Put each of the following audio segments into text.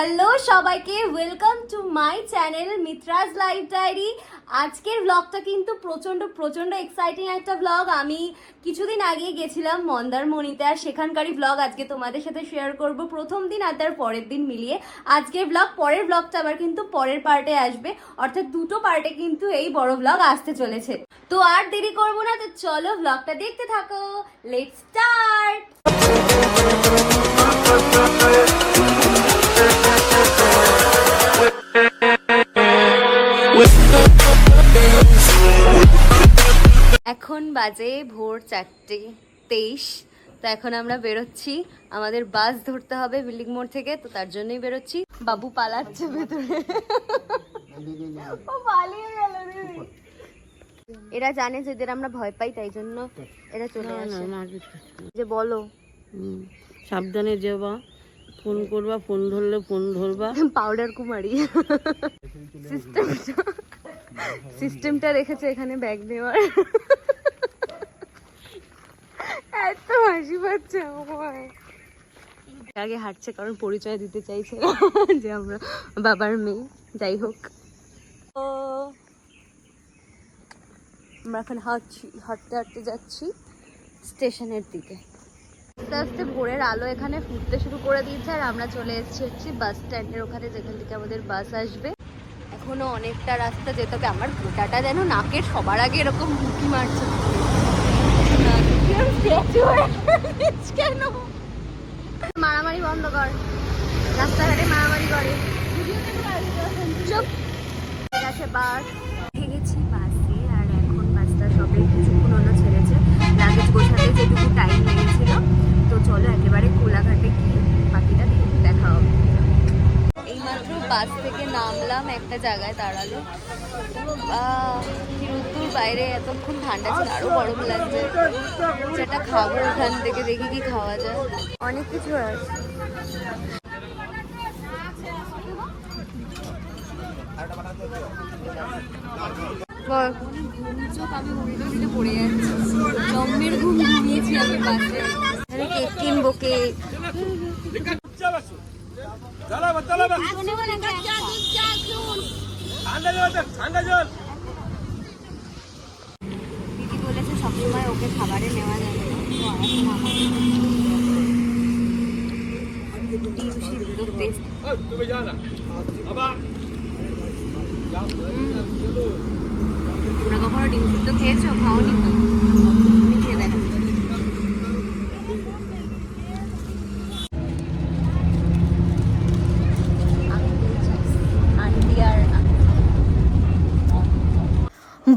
Hello সবাইকে, welcome to my channel Mitra's life diary. আজকের ব্লগটা কিন্তু প্রচন্ড এক্সাইটিং একটা ব্লগ। আমি কিছুদিন আগে গেছিলাম মন্দারমণিতে, আর সেখানকারই ব্লগ আজকে তোমাদের সাথে শেয়ার করব। প্রথম দিন আর তার পরের দিন মিলিয়ে আজকের ব্লগ। পরের ব্লগটা আবার কিন্তু পরের পার্টে আসবে, অর্থাৎ দুটো পার্টে কিন্তু এই বড় ব্লগ আসতে চলেছে। তো আর দেরি করবো না, তো চলো ব্লগটা দেখতে থাকো। Let's start. এখন বাজে ভোর 4:23। তো এখন আমরা বেরোচ্ছি, আমাদের বাস ধরতে হবে বিল্ডিং মোড় থেকে, তো তার জন্যই বেরোচ্ছি। বাবু পালাচ্ছে ভেতরে, ও পালিয়ে গেল। এরা জানে যে এদের আমরা ভয় পাই, তাই জন্য এরা চলে আসে। যে বলো সাবধানে যাবা, ফোন করবা, ফোন ধরলে ফোন ধরবা। পাউডার কুমারী সিস্টেমটা রেখেছে এখানে ব্যাগ নেওয়ার। এত হাসি পাচ্ছে আমার। আগে হাঁটছে কারণ পরিচয় দিতে চাইছে যে আমরা বাবার মেয়ে। যাই হোক, আমরা এখন হাঁটতে যাচ্ছি স্টেশনের দিকে। আস্তে আস্তে ভোরের আলো এখানে ফুটতে শুরু করে দিয়েছে, আর আমরা চলে এসেছি বাস স্ট্যান্ডের ওখানে, যেখান থেকে আমাদের বাস আসবে। এখনো অনেকটা রাস্তা যেতে হবে। আমার গোটাটা যেন নাকের সবার আগে এরকম মুখি মারছে। কেন মারামারি বন্ধ কর, রাস্তাঘাটে মারামারি করে। চুপ। ঠিক আছে, বাস উঠে গেছি বাসে, আর এখন বাসটা সবে কিছুক্ষণ হলো ছেড়েছে। লাগেজ গোছাতে যেটুকু টাইম লেগেছিল। তো চলো একেবারে কোলাঘাটে গিয়ে বাকিটা দেখা হবে। এইমাত্র বাস থেকে নামলাম, একটা জায়গায় দাঁড়ালো। রোদ্দুর বাইরে, এতক্ষণ ঠান্ডা ছিল, আরো গরম লাগছে। যেটা খাবো ওখান থেকে, দেখি কি খাওয়া যায়। অনেক কিছু আছে। আমি উল্টো পড়ে যাচ্ছি, জম্মের ঘুম ঘুমিয়েছি আমি বাসে। কেক কিনবো, কেক। দিদি বলেছে সবসময় ওকে খাবারে নেওয়া যাবে না, ডিম সিদ্ধ টেস্ট। তোমরা কখনো ডিম সিদ্ধ খেয়েছো? খাওনি তো? আমি খেয়ে দেখাচ্ছি।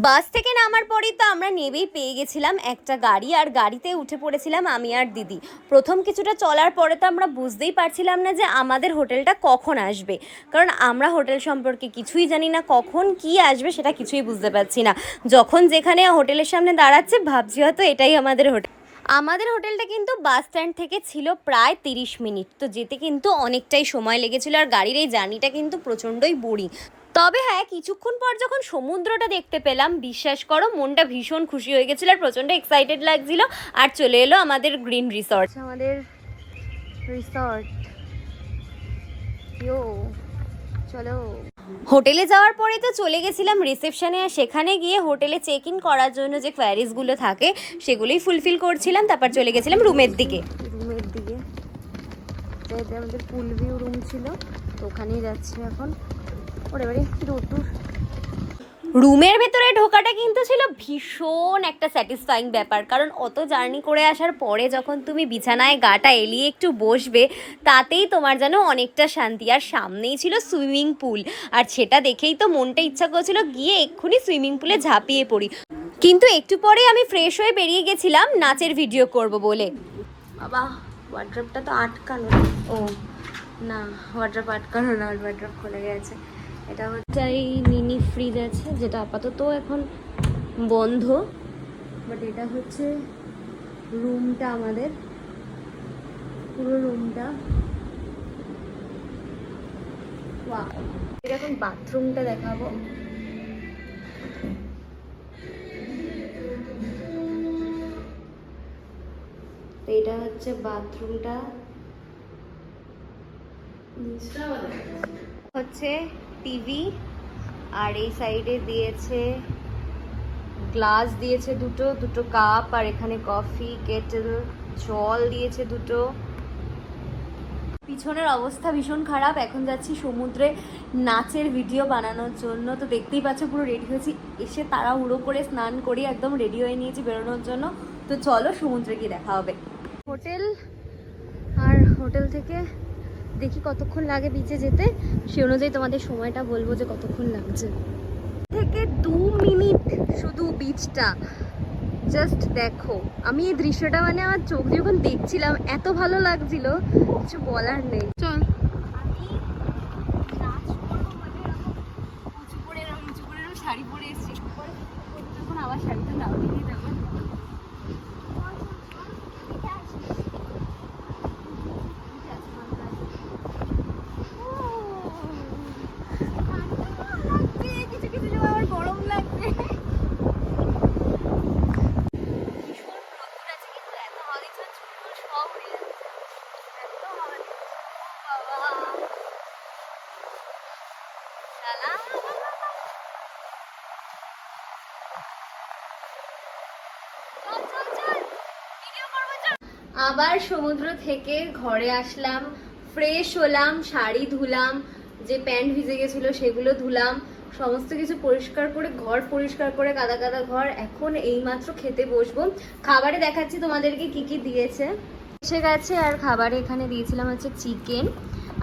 বাস থেকে নামার পরেই তো আমরা নেবেই পেয়ে গেছিলাম একটা গাড়ি, আর গাড়িতে উঠে পড়েছিলাম আমি আর দিদি। প্রথম কিছুটা চলার পরে তো আমরা বুঝতেই পারছিলাম না যে আমাদের হোটেলটা কখন আসবে, কারণ আমরা হোটেল সম্পর্কে কিছুই জানি না। কখন কি আসবে সেটা কিছুই বুঝতে পারছি না। যখন যেখানে হোটেলের সামনে দাঁড়াচ্ছে ভাবছি হয়তো এটাই আমাদের হোটেল। আমাদের হোটেলটা কিন্তু বাস স্ট্যান্ড থেকে ছিল প্রায় 30 মিনিট, তো যেতে কিন্তু অনেকটাই সময় লেগেছিল। আর গাড়ির এই জার্নিটা কিন্তু প্রচণ্ডই বোরিং। তবে হ্যাঁ, কিছুক্ষণ পর যখন সমুদ্রটা দেখতে পেলাম, বিশ্বাস করো মনটা ভীষণ খুশি হয়ে গেছিলো, আর প্রচণ্ড এক্সাইটেড লাগছিল। আর চলে এলো আমাদের গ্রিন রিসর্ট। আমাদের রিসর্ট চলো। হোটেলে যাওয়ার পরে তো চলে গেছিলাম রিসেপশনে, আর সেখানে গিয়ে হোটেলে চেক ইন করার জন্য যে কোয়ারিজগুলো থাকে সেগুলোই ফুলফিল করছিলাম। তারপর চলে গেছিলাম রুমের দিকে। আমাদের পুল ভিউ রুম ছিল, তো ওখানেই যাচ্ছি এখন। রুমের ভেতরে ঢোকাটা কিন্তু ছিল ভীষণ একটা স্যাটিসফাইং ব্যাপার, কারণ অত জার্নি করে আসার পরে যখন তুমি বিছানায় গাটা এলিয়ে একটু বসবে, তাতেই তোমার যেন অনেকটা শান্তি। আর সামনেই ছিল সুইমিং পুল, আর সেটা দেখেই তো মনটা ইচ্ছা করছিল গিয়ে এক্ষুনি সুইমিং পুলে ঝাঁপিয়ে পড়ি। কিন্তু একটু পরে আমি ফ্রেশ হয়ে বেরিয়ে গেছিলাম নাচের ভিডিও করব বলে। বাবা, ওয়ার্ড্রপটা তো আটকানো। ও না, ওয়ার্ড্রপ আটকানো না, ওয়ার্ড্রপ খুলে গেছে। এটা হচ্ছে মিনি ফ্রিজ আছে, যেটা আপাতত এখন বন্ধ। বাট এটা হচ্ছে রুমটা, আমাদের পুরো রুমটা। এখন বাথরুমটা দেখাবো। এটা হচ্ছে বাথরুমটা। হচ্ছে টিভি, আর এই সাইডে দিয়েছে গ্লাস, দিয়েছে দুটো দুটো কাপ, আর এখানে কফি কেটেল, জল দিয়েছে দুটো। পিছনের অবস্থা ভীষণ খারাপ। এখন যাচ্ছি সমুদ্রে নাচের ভিডিও বানানোর জন্য। তো দেখতেই পাচ্ছ পুরো রেডি হয়েছি, এসে তাড়াহুড়ো করে স্নান করি, একদম রেডি হয়ে নিয়েছি বেরোনোর জন্য। তো চলো সমুদ্রে গিয়ে দেখা হবে। হোটেল, আর হোটেল থেকে দেখি কতক্ষণ লাগে বিচে যেতে, সে অনুযায়ী তোমাদের সময়টা বলবো যে কতক্ষণ লাগছে। থেকে 2 মিনিট শুধু বিচটা, জাস্ট দেখো। আমি এই দৃশ্যটা মানে আমার চোখ যখন দেখছিলাম এত ভালো লাগছিল, কিছু বলার নেই। চল। শাড়ি পরে এসেছি, তখন আবার শাড়িটা নামিয়ে দেবো। কিছু কিছু সময় আমার গরম লাগছে। আবার সমুদ্র থেকে ঘরে আসলাম, ফ্রেশ হলাম, শাড়ি ধুলাম, যে প্যান্ট ভিজে গেছিল সেগুলো ধুলাম, সমস্ত কিছু পরিষ্কার করে, ঘর পরিষ্কার করে, কাদা কাদা ঘর। এখন এইমাত্র খেতে বসবো। খাবারে দেখাচ্ছি তোমাদেরকে কি কি দিয়েছে। এসে গেছে, আর খাবারে এখানে দিয়েছিলাম হচ্ছে চিকেন,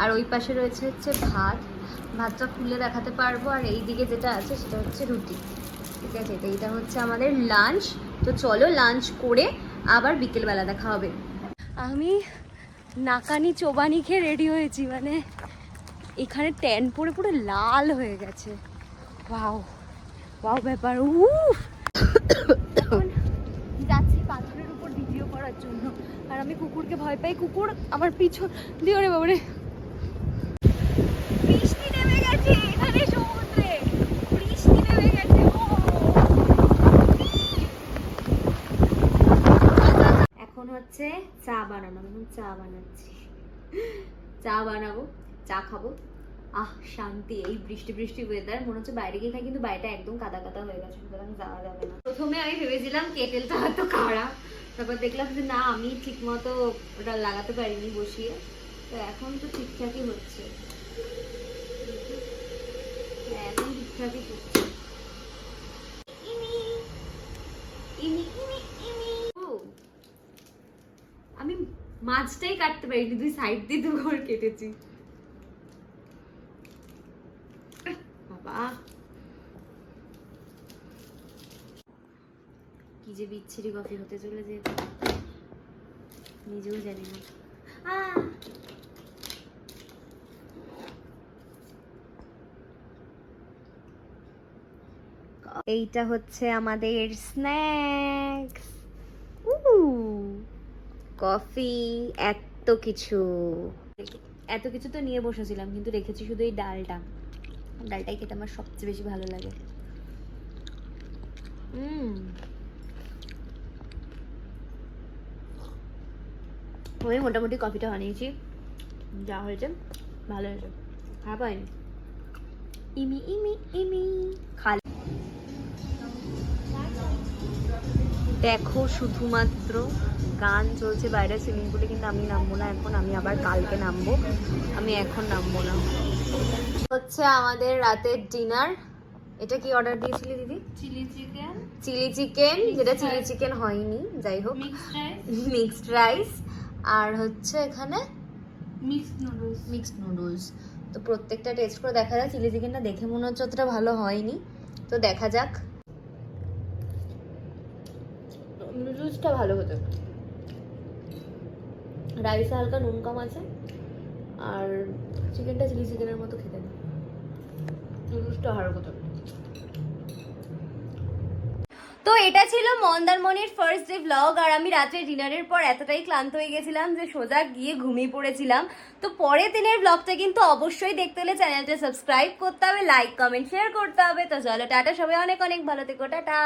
আর ওই পাশে রয়েছে হচ্ছে ভাত। ভাতটা খুলে দেখাতে পারবো। আর এই দিকে যেটা আছে সেটা হচ্ছে রুটি। ঠিক আছে, এইটা হচ্ছে আমাদের লাঞ্চ। তো চলো লাঞ্চ করে আবার বিকেলবেলা দেখা হবে। আমি নাকানি চোবানি খেয়ে রেডি হয়েছি, মানে এখানে ট্যান পরে পুরো লাল হয়ে গেছে। ওয়াও ওয়াও ব্যাপার। উফ, যাচ্ছি পাথরের উপর ভিডিও করার জন্য, আর আমি কুকুরকে ভয় পাই। কুকুর আমার পিছন দিয়ে, ওরে বাবারে, বৃষ্টি নেমে গেছে এখানে সমুদ্রে, বৃষ্টি নেমে গেছে। এখন হচ্ছে চা বানানো, এখন চা বানাচ্ছি, চা বানাবো, চা খাবো। আহ শান্তি। এই বৃষ্টি বৃষ্টি ওয়েদার, মনে হচ্ছে বাইরে গিয়ে খাই, কিন্তু বাইরেটা একদম কাদা কাদা হয়ে গেছে, সুতরাং যাওয়া যাবে না। প্রথমে আমি ভেবেছিলাম কেটেলটা হয়তো খারাপ, তারপর দেখলাম যে না, আমি ঠিক মতো ওটা লাগাতে পারিনি বসিয়ে। তো এখন তো ঠিকঠাকই হচ্ছে, এখন ঠিকঠাকই হচ্ছে। আমি মাছটাই কাটতে পারিনি, দুই সাইড দিয়ে দু ঘর কেটেছি। বাবা কি যে বিচ্ছিরি কফি হতে চলেছে, নিজেও জানি না। এইটা হচ্ছে আমাদের স্ন্যাক্স, কফি, এত কিছু এত কিছু তো নিয়ে বসেছিলাম, কিন্তু রেখেছি শুধু এই ডালটা। ডালটাই খেতে আমার সবচেয়ে বেশি ভালো লাগে। আমি মোটামুটি কফিটা বানিয়েছি, যা হয়েছে ভালো হয়েছে, খারাপ হয়নি। ইমি ইমি ইমি খালি দেখো, শুধুমাত্র গান চলছে বাইরে সুইমিং পুলে, কিন্তু আমি নামবো না এখন, আমি আবার কালকে নামবো, আমি এখন নামবো না। হচ্ছে আমাদের রাতের ডিনার। এটা কি অর্ডার দিয়েছিলি দিদি? Chilli chicken. চিলি চিকেন, যেটা চিলি চিকেন হয়নি, যাই হোক, মিক্সড রাইস, আর হচ্ছে এখানে মিক্সড নুডলস। তো প্রত্যেকটা টেস্ট করে দেখা যাক। চিলি চিকেনটা দেখে মনে হচ্ছে অতটা ভালো হয়নি, তো দেখা যাক। নুডলসটা ভালো হতো, রাইসে হালকা নুন কম আছে, আর চিকেনটা চিলি চিকেনের মতো খেতে না, নুডলসটা ভালো হতো। তো এটা ছিল মন্দারমণির ফার্স্ট ডে ব্লগ। আর আমি রাত্রে ডিনারের পর এতটাই ক্লান্ত হয়ে গেছিলাম যে সোজা গিয়ে ঘুমিয়ে পড়েছিলাম। তো পরের দিনের ব্লগটা কিন্তু অবশ্যই দেখতে হলে চ্যানেলটা সাবস্ক্রাইব করতে হবে, লাইক কমেন্ট শেয়ার করতে হবে। তো চলো টাটা, সবাই অনেক অনেক ভালো থেকো, টাটা।